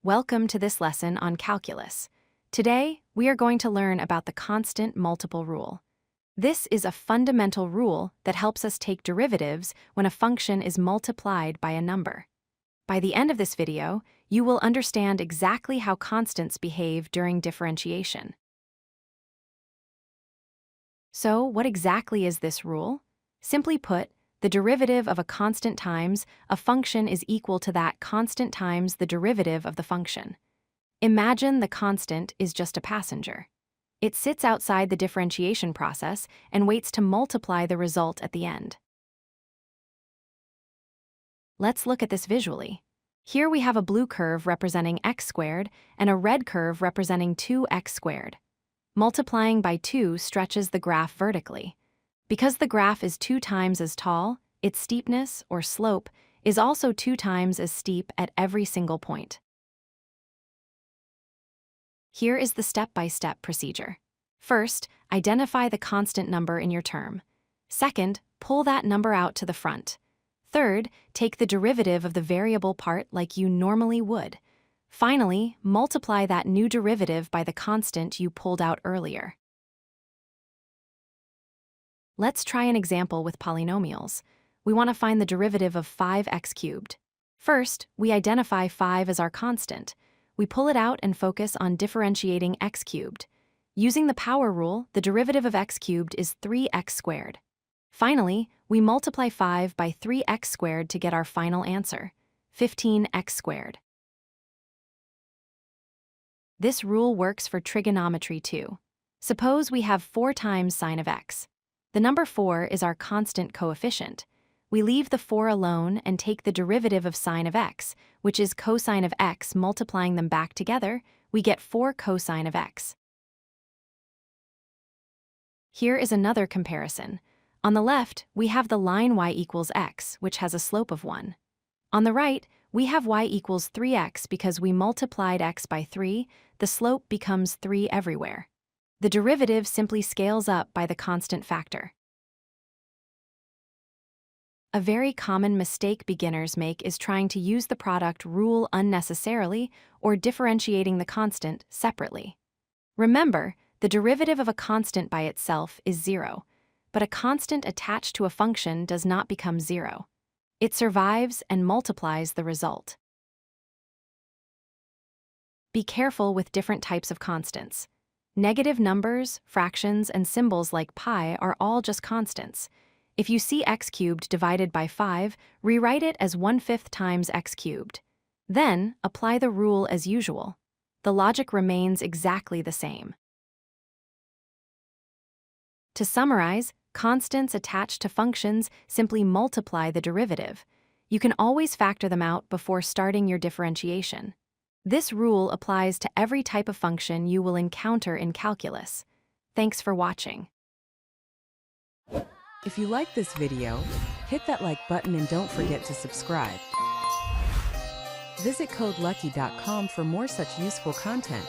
Welcome to this lesson on calculus. Today, we are going to learn about the constant multiple rule. This is a fundamental rule that helps us take derivatives when a function is multiplied by a number. By the end of this video, you will understand exactly how constants behave during differentiation. So, what exactly is this rule? Simply put, the derivative of a constant times a function is equal to that constant times the derivative of the function. Imagine the constant is just a passenger. It sits outside the differentiation process and waits to multiply the result at the end. Let's look at this visually. Here we have a blue curve representing x squared and a red curve representing 2x squared. Multiplying by 2 stretches the graph vertically. Because the graph is 2 times as tall, its steepness, or slope, is also 2 times as steep at every single point. Here is the step-by-step procedure. First, identify the constant number in your term. Second, pull that number out to the front. Third, take the derivative of the variable part like you normally would. Finally, multiply that new derivative by the constant you pulled out earlier. Let's try an example with polynomials. We want to find the derivative of 5x cubed. First, we identify 5 as our constant. We pull it out and focus on differentiating x cubed. Using the power rule, the derivative of x cubed is 3x squared. Finally, we multiply 5 by 3x squared to get our final answer, 15x squared. This rule works for trigonometry too. Suppose we have 4 times sine of x. The number 4 is our constant coefficient. We leave the 4 alone and take the derivative of sine of x, which is cosine of x. Multiplying them back together, we get 4 cosine of x. Here is another comparison. On the left, we have the line y equals x, which has a slope of 1. On the right, we have y equals 3x because we multiplied x by 3, the slope becomes 3 everywhere. The derivative simply scales up by the constant factor. A very common mistake beginners make is trying to use the product rule unnecessarily or differentiating the constant separately. Remember, the derivative of a constant by itself is 0, but a constant attached to a function does not become 0. It survives and multiplies the result. Be careful with different types of constants. Negative numbers, fractions, and symbols like pi are all just constants. If you see x cubed divided by 5, rewrite it as 1/5 times x cubed. Then, apply the rule as usual. The logic remains exactly the same. To summarize, constants attached to functions simply multiply the derivative. You can always factor them out before starting your differentiation. This rule applies to every type of function you will encounter in calculus. Thanks for watching. If you like this video, hit that like button and don't forget to subscribe. Visit codelucky.com for more such useful content.